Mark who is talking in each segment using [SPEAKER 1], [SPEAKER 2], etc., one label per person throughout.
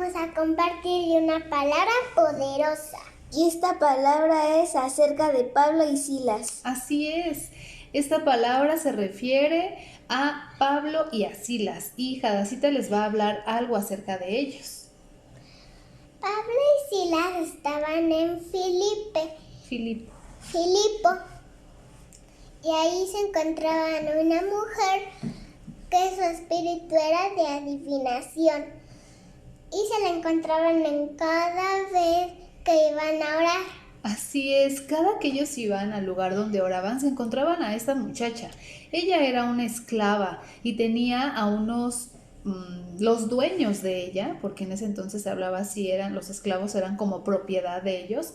[SPEAKER 1] vamos a compartir una palabra poderosa.
[SPEAKER 2] Y esta palabra es acerca de Pablo y Silas.
[SPEAKER 3] Así es. Esta palabra se refiere a Pablo y a Silas. Y Jadacita les va a hablar algo acerca de ellos.
[SPEAKER 1] Pablo y Silas estaban en Filipo. Y ahí se encontraban una mujer que su espíritu era de adivinación. Y se la encontraban en cada vez que iban a orar.
[SPEAKER 3] Así es, cada que ellos iban al lugar donde oraban se encontraban a esta muchacha. Ella era una esclava y tenía a unos, los dueños de ella, porque en ese entonces se hablaba así, los esclavos eran como propiedad de ellos.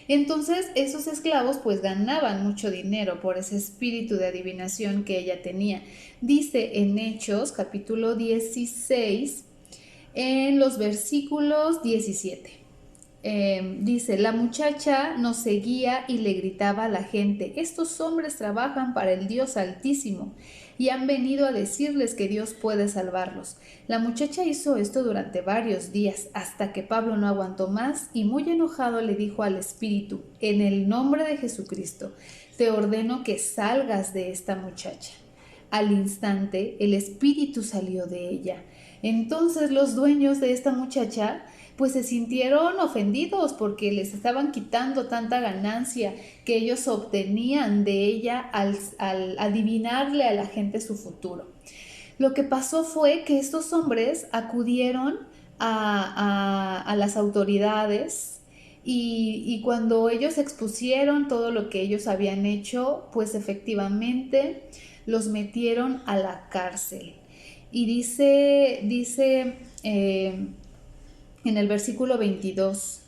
[SPEAKER 3] Entonces esos esclavos pues ganaban mucho dinero por ese espíritu de adivinación que ella tenía. Dice en Hechos capítulo 16 en los versículos 17. Dice, la muchacha nos seguía y le gritaba a la gente, estos hombres trabajan para el Dios Altísimo y han venido a decirles que Dios puede salvarlos. La muchacha hizo esto durante varios días hasta que Pablo no aguantó más y muy enojado le dijo al espíritu, en el nombre de Jesucristo, te ordeno que salgas de esta muchacha. Al instante el espíritu salió de ella. Entonces los dueños de esta muchacha pues se sintieron ofendidos porque les estaban quitando tanta ganancia que ellos obtenían de ella al adivinarle a la gente su futuro. Lo que pasó fue que estos hombres acudieron a las autoridades y cuando ellos expusieron todo lo que ellos habían hecho, pues efectivamente los metieron a la cárcel. Y dice en el versículo 22,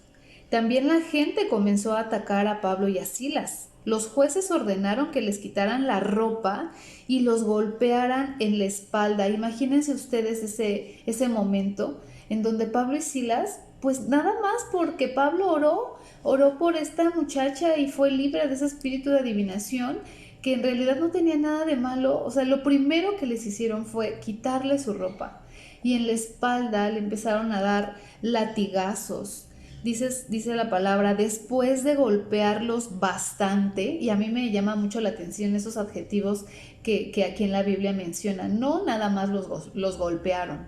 [SPEAKER 3] también la gente comenzó a atacar a Pablo y a Silas. Los jueces ordenaron que les quitaran la ropa y los golpearan en la espalda. Imagínense ustedes ese momento en donde Pablo y Silas, pues nada más porque Pablo oró por esta muchacha y fue libre de ese espíritu de adivinación, que en realidad no tenía nada de malo. O sea, lo primero que les hicieron fue quitarle su ropa y en la espalda le empezaron a dar latigazos. Dice la palabra, después de golpearlos bastante, y a mí me llama mucho la atención esos adjetivos que aquí en la Biblia menciona, no nada más los golpearon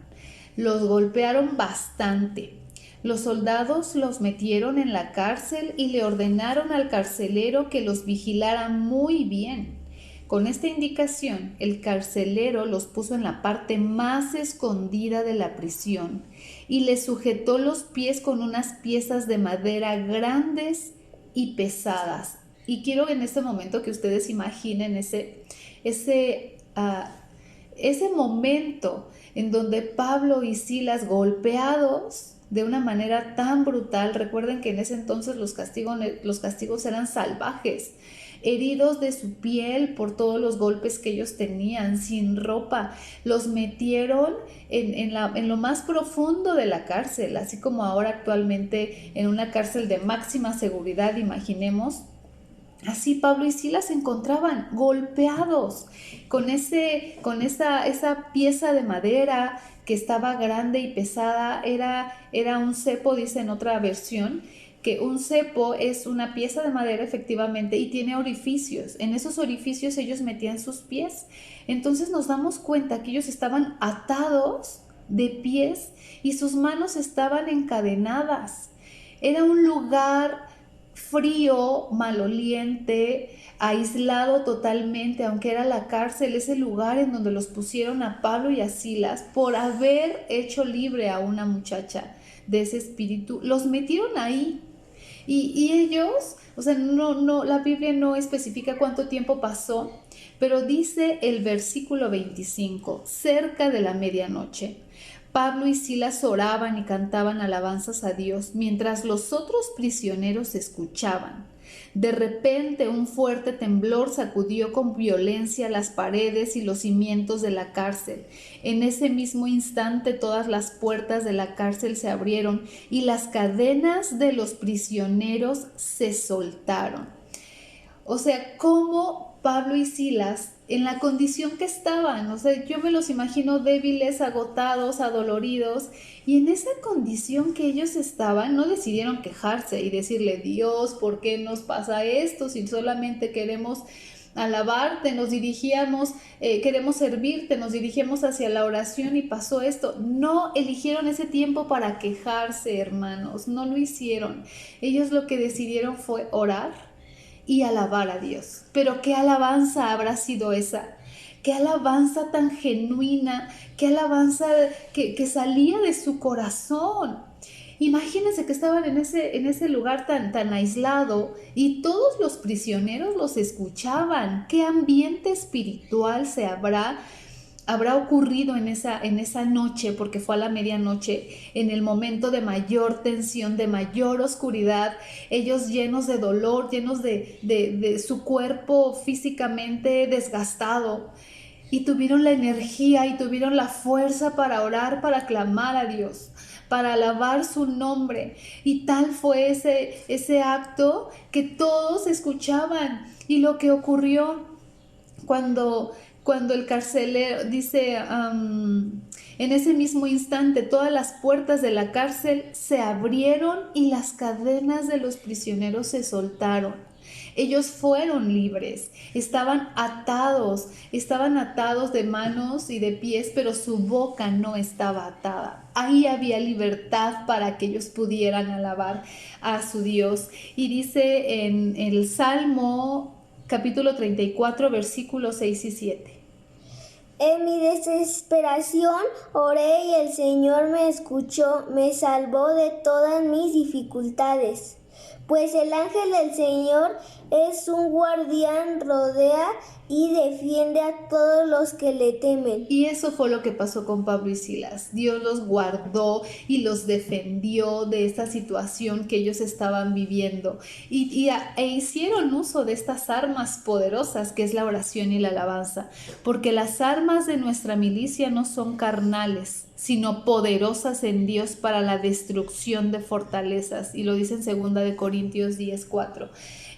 [SPEAKER 3] bastante. Los soldados los metieron en la cárcel y le ordenaron al carcelero que los vigilara muy bien. Con esta indicación, el carcelero los puso en la parte más escondida de la prisión y les sujetó los pies con unas piezas de madera grandes y pesadas. Y quiero en este momento que ustedes imaginen ese momento en donde Pablo y Silas golpeados de una manera tan brutal. Recuerden que en ese entonces los castigos eran salvajes, heridos de su piel por todos los golpes que ellos tenían, sin ropa, los metieron en lo más profundo de la cárcel, así como ahora actualmente en una cárcel de máxima seguridad, imaginemos. Así Pablo y Silas se encontraban golpeados con esa pieza de madera que estaba grande y pesada. Era un cepo, dice en otra versión, que un cepo es una pieza de madera efectivamente y tiene orificios. En esos orificios ellos metían sus pies. Entonces nos damos cuenta que ellos estaban atados de pies y sus manos estaban encadenadas. Era un lugar frío, maloliente, aislado totalmente, aunque era la cárcel, ese lugar en donde los pusieron a Pablo y a Silas por haber hecho libre a una muchacha de ese espíritu. Los metieron ahí y ellos, o sea, la Biblia no especifica cuánto tiempo pasó, pero dice el versículo 25, cerca de la medianoche, Pablo y Silas oraban y cantaban alabanzas a Dios mientras los otros prisioneros escuchaban. De repente un fuerte temblor sacudió con violencia las paredes y los cimientos de la cárcel. En ese mismo instante todas las puertas de la cárcel se abrieron y las cadenas de los prisioneros se soltaron. O sea, cómo Pablo y Silas en la condición que estaban. O sea, yo me los imagino débiles, agotados, adoloridos, y en esa condición que ellos estaban, no decidieron quejarse y decirle: Dios, ¿por qué nos pasa esto? Si solamente queremos alabarte, nos dirigíamos, queremos servirte, nos dirigimos hacia la oración y pasó esto. No eligieron ese tiempo para quejarse, hermanos, no lo hicieron. Ellos lo que decidieron fue orar y alabar a Dios. Pero ¿qué alabanza habrá sido esa? Qué alabanza tan genuina, qué alabanza que salía de su corazón. Imagínense que estaban en ese lugar tan aislado y todos los prisioneros los escuchaban. ¿Qué ambiente espiritual se habrá ocurrido en esa noche? Porque fue a la medianoche, en el momento de mayor tensión, de mayor oscuridad, ellos llenos de dolor, llenos de su cuerpo físicamente desgastado, y tuvieron la energía y tuvieron la fuerza para orar, para clamar a Dios, para alabar su nombre. Y tal fue ese acto que todos escuchaban. Y lo que ocurrió cuando el carcelero dice, en ese mismo instante todas las puertas de la cárcel se abrieron y las cadenas de los prisioneros se soltaron. Ellos fueron libres, estaban atados de manos y de pies, pero su boca no estaba atada. Ahí había libertad para que ellos pudieran alabar a su Dios. Y dice en el Salmo capítulo 34, versículos 6 y 7.
[SPEAKER 2] En mi desesperación oré y el Señor me escuchó, me salvó de todas mis dificultades. Pues el ángel del Señor es un guardián, rodea y defiende a todos los que le temen.
[SPEAKER 3] Y eso fue lo que pasó con Pablo y Silas. Dios los guardó y los defendió de esta situación que ellos estaban viviendo. E hicieron uso de estas armas poderosas, que es la oración y la alabanza. Porque las armas de nuestra milicia no son carnales, sino poderosas en Dios para la destrucción de fortalezas. Y lo dice en 2 Corintios 10:4.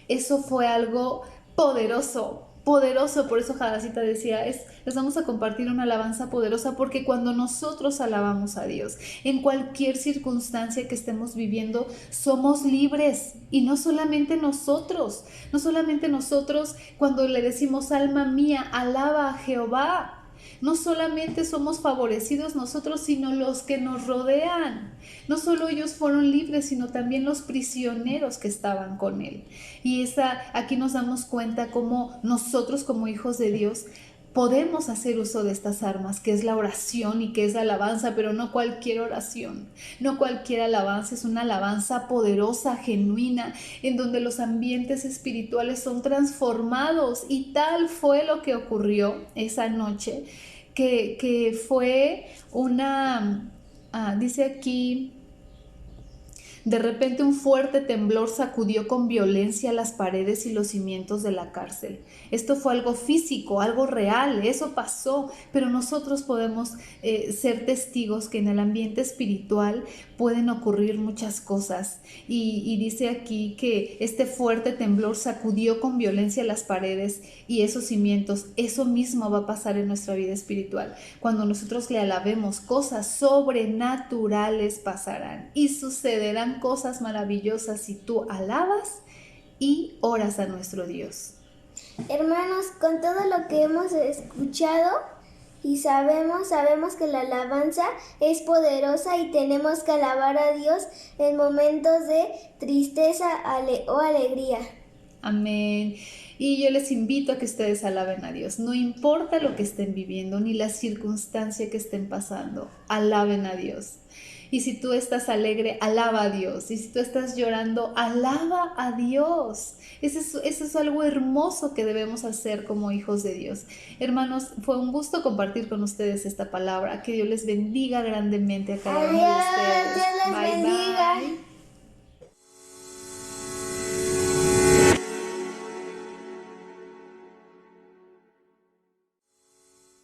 [SPEAKER 3] Eso fue algo poderoso. Por eso Jadacita decía, les vamos a compartir una alabanza poderosa, porque cuando nosotros alabamos a Dios, en cualquier circunstancia que estemos viviendo, somos libres. Y no solamente nosotros, cuando le decimos: alma mía, alaba a Jehová. No solamente somos favorecidos nosotros, sino los que nos rodean. No solo ellos fueron libres, sino también los prisioneros que estaban con él. Y aquí nos damos cuenta cómo nosotros, como hijos de Dios, podemos hacer uso de estas armas, que es la oración y que es la alabanza, pero no cualquier oración, no cualquier alabanza. Es una alabanza poderosa, genuina, en donde los ambientes espirituales son transformados. Y tal fue lo que ocurrió esa noche, que fue dice aquí: de repente un fuerte temblor sacudió con violencia las paredes y los cimientos de la cárcel. Esto fue algo físico, algo real, eso pasó, pero nosotros podemos ser testigos que en el ambiente espiritual pueden ocurrir muchas cosas. Y dice aquí que este fuerte temblor sacudió con violencia las paredes y esos cimientos. Eso mismo va a pasar en nuestra vida espiritual. Cuando nosotros le alabemos, cosas sobrenaturales pasarán y sucederán cosas maravillosas si tú alabas y oras a nuestro Dios.
[SPEAKER 2] Hermanos, con todo lo que hemos escuchado y sabemos que la alabanza es poderosa y tenemos que alabar a Dios en momentos de tristeza o alegría.
[SPEAKER 3] Amén. Y yo les invito a que ustedes alaben a Dios. No importa lo que estén viviendo ni la circunstancia que estén pasando, alaben a Dios. Y si tú estás alegre, alaba a Dios. Y si tú estás llorando, alaba a Dios. Eso es algo hermoso que debemos hacer como hijos de Dios. Hermanos, fue un gusto compartir con ustedes esta palabra. Que Dios les bendiga grandemente a cada uno de ustedes.
[SPEAKER 2] Dios les bendiga.
[SPEAKER 3] Bye.